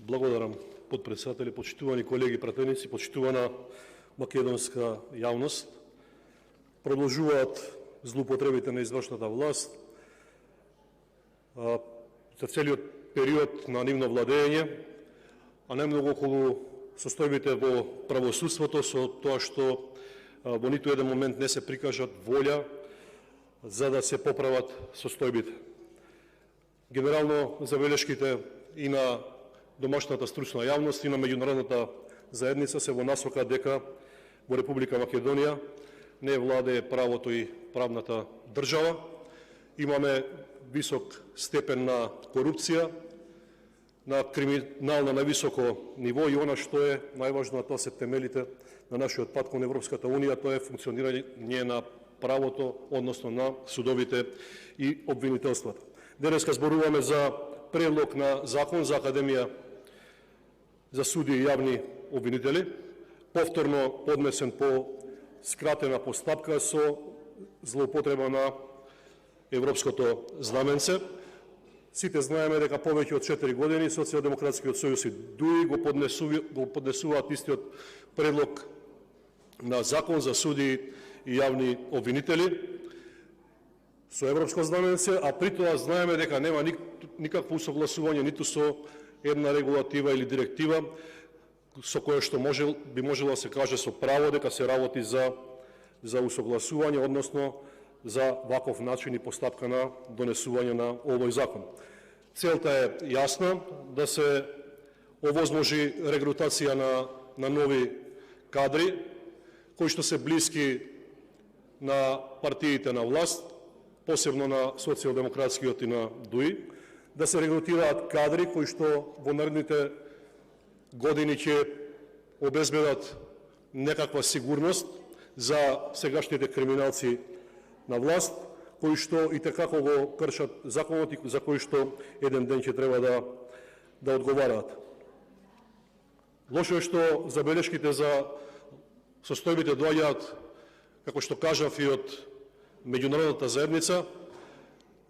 Благодарам, подпредседатели, почитувани колеги, пратеници, почитувана македонска јавност. Продолжуваат злоупотребите на извршната власт за целиот период на нивно владење, а најмногу околу состојбите во правосудството, со тоа што во ниту еден момент не се прикажат волја за да се поправат состојбите. Генерално забелешките и на домашната стручна јавност и на меѓународната заедница се во насока дека во Република Македонија не владее правото и правната држава. Имаме висок степен на корупција, на криминал на највисоко ниво и она што е најважно, тоа се темелите на нашиот пат кон Европската Унија, тоа е функционирање на правото, односно на судовите и обвинителствата. Денеска зборуваме за предлог на закон за Академија за суди и јавни обвинители, повторно поднесен по скратена постапка со злоупотреба на европското знаменце. Сите знаеме дека повеќе од 4 години Социјалдемократскиот сојуз и ДУИ го поднесуваат истиот предлог на закон за суди и јавни обвинители со европско знаменце, а при тоа знаеме дека нема никакво усогласување ниту со една регулатива или директива со која што би можело да се каже со право дека се работи за усогласување, односно за ваков начин и постапка на донесување на овој закон. Целта е јасна, да се овозможи регрутација на нови кадри кои што се блиски на партиите на власт, посебно на Социјалдемократскиот и на ДУИ, да се регрутираат кадри кои што во наредните години ќе обезбедат некаква сигурност за сегашните криминалци на власт, кои што и tekako го кршат законот и за кои што еден ден ќе треба да одговараат. Лошо е што забелешките за состојбите доаѓаат, како што кажав, и од меѓународната заедница.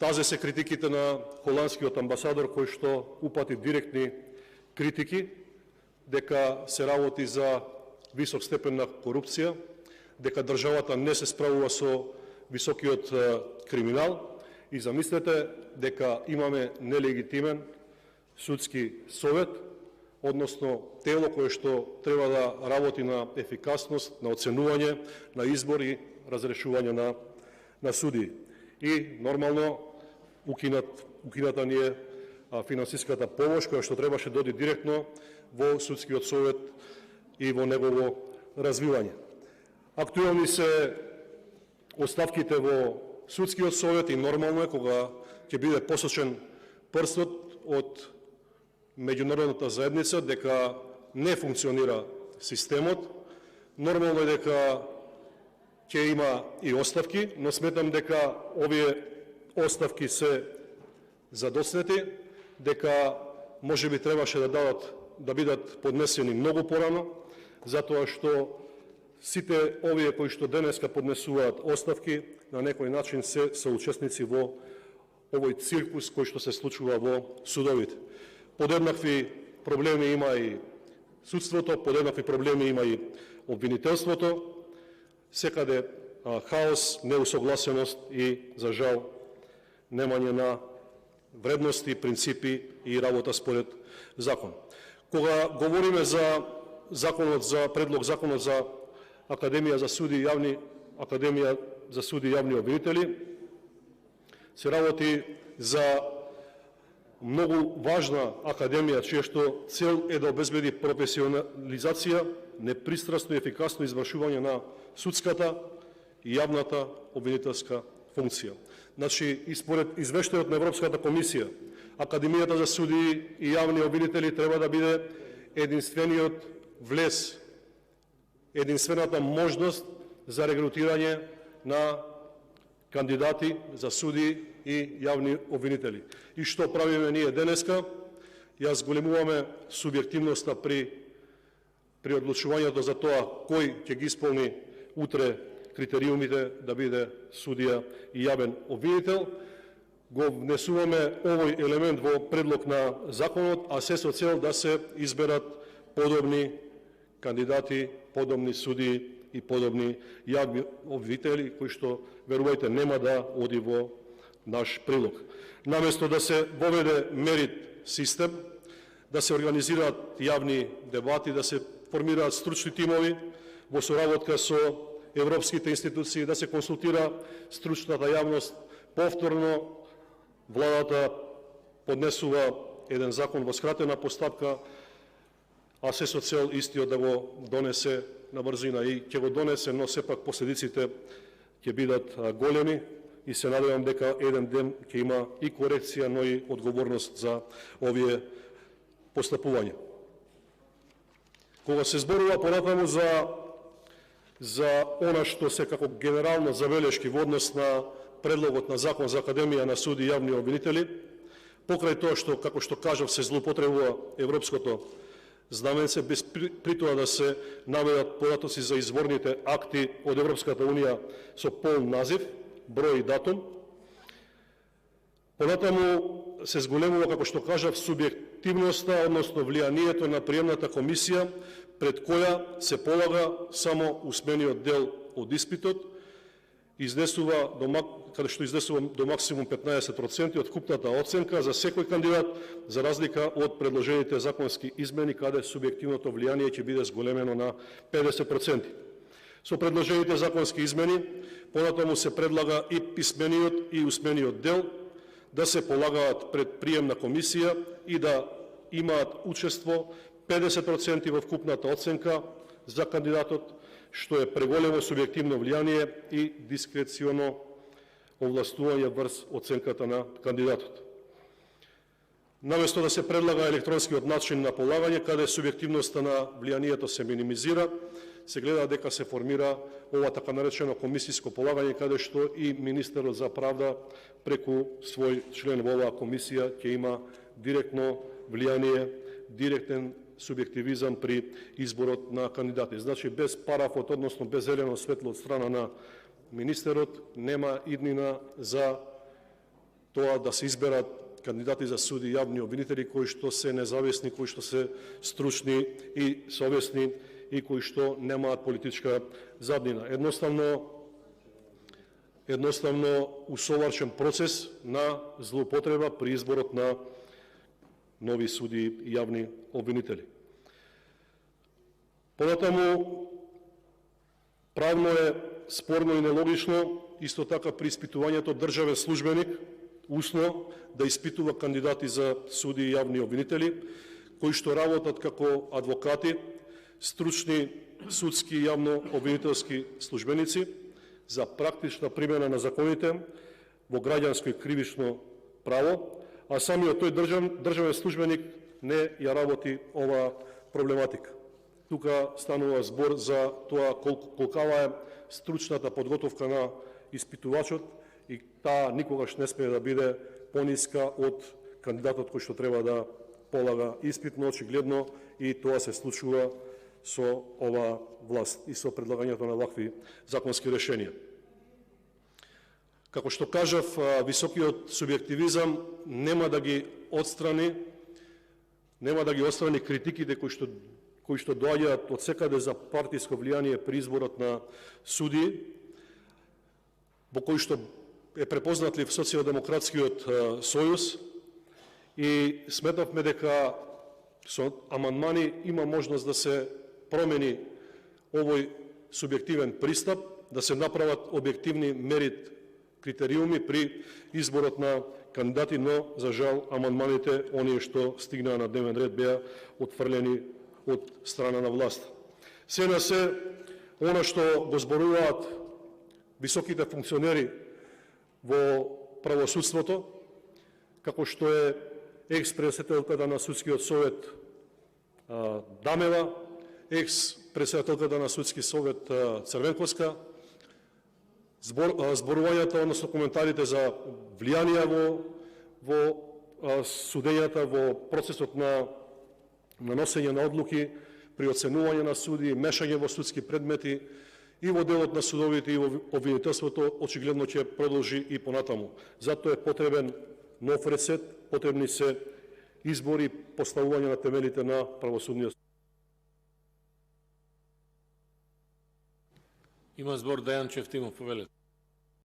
Тазе се критиките на холандскиот амбасадор кој што упати директни критики дека се работи за висок степен на корупција, дека државата не се справува со високиот криминал и замислете дека имаме нелегитимен судски совет, односно тело кое што треба да работи на ефикасност, на оценување, на избор и разрешување на суди. И нормално укината ни е финансиската помош која што требаше да оди директно во судскиот совет и во негово развивање. Актуелни се оставките во судскиот совет и нормално е кога ќе биде посочен прстот од меѓународната заедница дека не функционира системот. Нормално е дека ќе има и оставки, но сметам дека овие оставки се задоснети, дека можеби требаше да бидат поднесени многу порано, затоа што сите овие кои што денеска поднесуваат оставки на некој начин се соучесници во овој циркус кој што се случува во судовите. Подеднакви проблеми има и судството, подеднакви проблеми има и обвинителството, секаде хаос, неусогласеност и, за жал, немање на вредности, принципи и работа според закон. Кога говориме за предлог законот за Академија за суди и јавни обвинители, се работи за многу важна академија, чија што цел е да обезбеди професионализација, непристрасно и ефикасно извршување на судската и јавната обвинителска функција. Значи, и според извештајот на Европската комисија, Академијата за суди и јавни обвинители треба да биде единствениот влез, единствената можност за регрутирање на кандидати за суди и јавни обвинители. И што правиме ние денеска? Ја зголемуваме субјективноста при одлучувањето за тоа кој ќе ги исполни утре критериумите да биде судија и јавен обвинител. го внесуваме овој елемент во предлог на законот, а се со цел да се изберат подобни кандидати, подобни судии и подобни јавни обвинители, кои што, верувајте, нема да оди во наш прилог. Наместо да се воведе мерит систем, да се организираат јавни дебати, да се формираат стручни тимови во соработка со европските институции, да се консултира стручната јавност, повторно владата поднесува еден закон во скратена постапка, а се со цел истиот да го донесе на брзина, и ќе го донесе, но сепак последиците ќе бидат големи и се надевам дека еден ден ќе има и корекција, но и одговорност за овие постапувања. Кога се зборува понатаму за она што се како генерално забелешки во однос на предлогот на закон за Академија на суди и јавни обвинители, покрај тоа што, како што кажав, се злоупотребува европското знаменце, без при тоа да се наведат податоци за изворните акти од Европската Унија со полн назив, број и датум. Понатаму се зголемува, како што кажав, субјективноста, односно влијанието на приемната комисија, пред која се полага само усмениот дел од испитот, каде што изнесува до максимум 15% од купната оценка за секој кандидат, за разлика од предложените законски измени, каде субјективното влијание ќе биде зголемено на 50%. Со предложените законски измени, понатаму се предлага и писмениот и усмениот дел да се полагаат пред приемна комисија и да имаат учество 50% во вкупната оценка за кандидатот, што е преголемо субјективно влијание и дискреционо овластување врз оценката на кандидатот. Наместо да се предлага електронскиот начин на полагање, каде субјективноста на влијанието се минимизира, се гледа дека се формира ова така наречено комисиско полагање, каде што и министерот за правда преку свој член во оваа комисија ќе има директно влијание, директен субјективизам при изборот на кандидати. Значи, без парафот, односно без зелено светло од страна на министерот, нема иднина за тоа да се изберат кандидати за суди и јавни обвинители кои што се независни, кои што се стручни и совесни и кои што немаат политичка заднина. Едноставно усоварчен процес на злоупотреба при изборот на нови суди и јавни обвинители. Понатаму, правно е спорно и нелогично, исто така при испитувањето државен службеник усно да испитува кандидати за суди и јавни обвинители, кои што работат како адвокати, стручни судски и јавно обвинителски службеници за практична примена на законите во граѓанско и кривично право, а самиот тој државен службеник не ја работи оваа проблематика. Тука станува збор за тоа колкава е стручната подготовка на испитувачот и таа никогаш не смее да биде пониска од кандидатот кој што треба да полага испит, но очигледно и тоа се случува со оваа власт и со предлагањето на вакви законски решенија. Како што кажав, високиот субјективизам нема да ги отстрани критиките кои што доаѓаат од секаде за партиско влијание при изборот на судии, во кој што е препознатлив Социјалдемократскиот сојуз, и сметавме дека со амандмани има можност да се промени овој субјективен пристап, да се направат објективни мерит критериуми при изборот на кандидати, но за жал амандманите, оние што стигнаа на дневен ред, беа отфрлени од страна на власт. Се на се, она што го зборуваат високите функционери во правосудството, како што е екс-председателката на Судскиот совет Дамева, екс-председателката на Судски совет Црвенковска, зборувањата, односно коментарите за влијанија во судењата, во процесот на носење на одлуки, при оценување на суди, мешање во судски предмети и во делот на судовите и во обвинителството очигледно ќе продолжи и понатаму. Затоа е потребен нов ресет, потребни се избори, поставување на темелите на правосудниот. Има збор Дајан Чефтимов, повелете.